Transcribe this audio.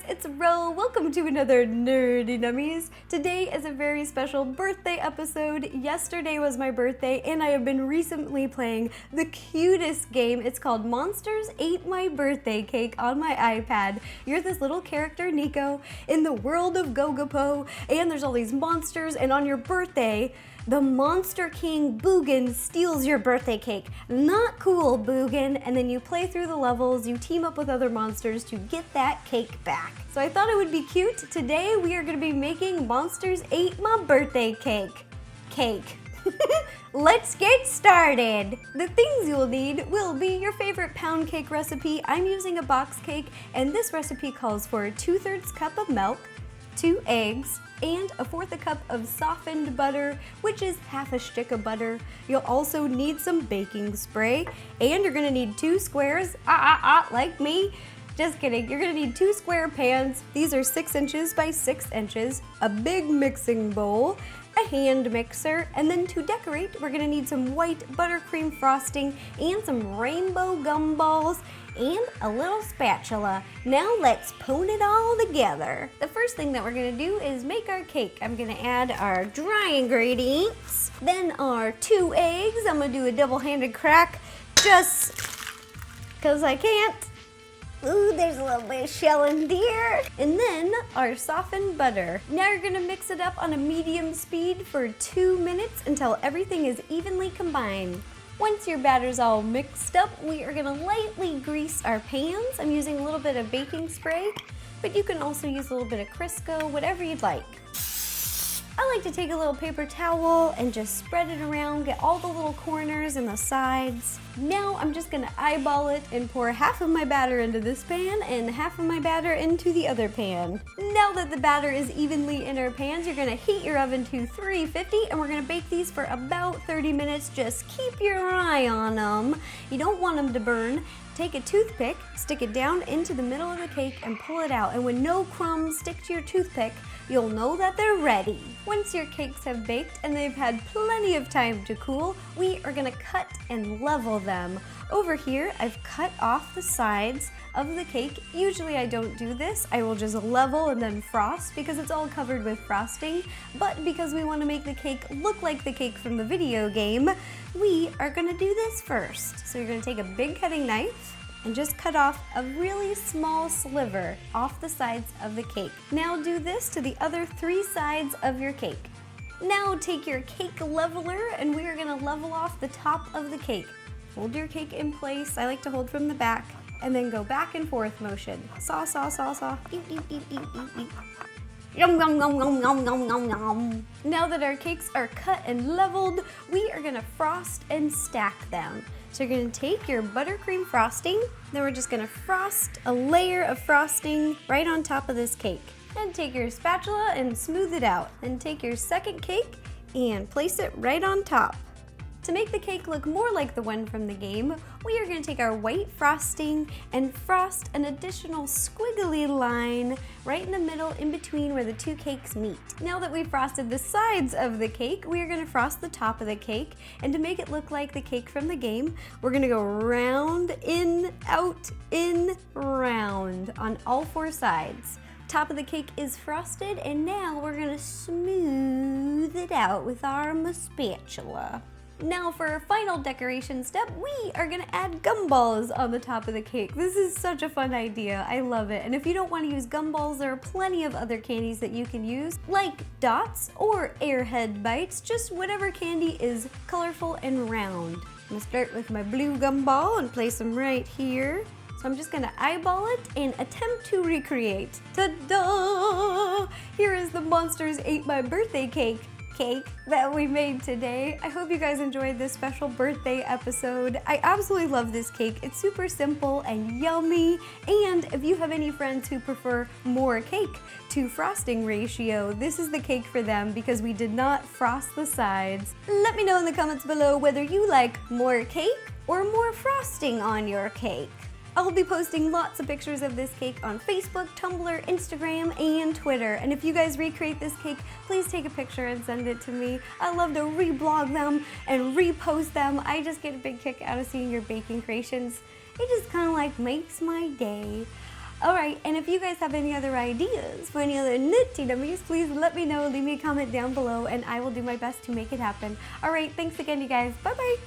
it's Ro. Welcome to another Nerdy Nummies. Today is a very special birthday episode. Yesterday was my birthday and I have been recently playing the cutest game. It's called Monsters Ate My Birthday Cake on my iPad. You're this little character, Nico, in the world of Gogopo, and there's all these monsters, and on your birthday, the Monster King Boogan steals your birthday cake. Not cool, Boogan. And then you play through the levels, you team up with other monsters to get that cake back. So I thought it would be cute. Today we are gonna be making Monsters Ate My Birthday Cake. Let's get started. The things you'll need will be your favorite pound cake recipe. I'm using a box cake, and this recipe calls for a 2/3 cup of milk, 2 eggs, and a 1/4 cup of softened butter, which is half a stick of butter. You'll also need some baking spray, and you're gonna need 2 squares, like me. Just kidding, you're gonna need 2 square pans. These are 6 inches by 6 inches, a big mixing bowl, a hand mixer, and then to decorate, we're gonna need some white buttercream frosting and some rainbow gumballs, and a little spatula. Now let's put it all together. The first thing that we're gonna do is make our cake. I'm gonna add our dry ingredients, then our 2 eggs. I'm gonna do a double-handed crack just because I can't. Ooh, there's a little bit of shell in there. And then our softened butter. Now you're gonna mix it up on a medium speed for 2 minutes until everything is evenly combined. Once your batter's all mixed up, we are gonna lightly grease our pans. I'm using a little bit of baking spray, but you can also use a little bit of Crisco, whatever you'd like. I like to take a little paper towel and just spread it around, get all the little corners and the sides. Now I'm just gonna eyeball it and pour half of my batter into this pan and half of my batter into the other pan. Now that the batter is evenly in our pans, you're gonna heat your oven to 350 and we're gonna bake these for about 30 minutes. Just keep your eye on them. You don't want them to burn. Take a toothpick, stick it down into the middle of the cake and pull it out. And when no crumbs stick to your toothpick, you'll know that they're ready. Once your cakes have baked and they've had plenty of time to cool, we are gonna cut and level them. Over here, I've cut off the sides of the cake. Usually I don't do this. I will just level and then frost because it's all covered with frosting. But because we wanna make the cake look like the cake from the video game, we are gonna do this first. So you're gonna take a big cutting knife and just cut off a really small sliver off the sides of the cake. Now do this to the other 3 sides of your cake. Now take your cake leveler and we are gonna level off the top of the cake. Hold your cake in place. I like to hold from the back and then go back and forth motion. Saw, saw, saw, saw. Eep, eep, eep, eep, eep, eep. Yum, yum, yum, yum, yum, yum, yum, yum. Now that our cakes are cut and leveled, we are gonna frost and stack them. So you're gonna take your buttercream frosting, then we're just gonna frost a layer of frosting right on top of this cake. Then take your spatula and smooth it out. Then take your second cake and place it right on top. To make the cake look more like the one from the game, we are going to take our white frosting and frost an additional squiggly line right in the middle in between where the 2 cakes meet. Now that we've frosted the sides of the cake, we are going to frost the top of the cake, and to make it look like the cake from the game, we're going to go round, in, out, in, round on all 4 sides. Top of the cake is frosted, and now we're going to smooth it out with our spatula. Now for our final decoration step, we are gonna add gumballs on the top of the cake. This is such a fun idea, I love it. And if you don't wanna use gumballs, there are plenty of other candies that you can use, like dots or airhead bites, just whatever candy is colorful and round. I'm gonna start with my blue gumball and place them right here. So I'm just gonna eyeball it and attempt to recreate. Ta-da! Here is the Monsters Ate My Birthday Cake that we made today. I hope you guys enjoyed this special birthday episode. I absolutely love this cake. It's super simple and yummy. And if you have any friends who prefer more cake to frosting ratio, this is the cake for them because we did not frost the sides. Let me know in the comments below whether you like more cake or more frosting on your cake. I'll be posting lots of pictures of this cake on Facebook, Tumblr, Instagram, and Twitter. And if you guys recreate this cake, please take a picture and send it to me. I love to reblog them and repost them. I just get a big kick out of seeing your baking creations. It just kind of like makes my day. Alright, and if you guys have any other ideas for any other nifty nummies, please let me know, leave me a comment down below, and I will do my best to make it happen. Alright, thanks again, you guys. Bye-bye!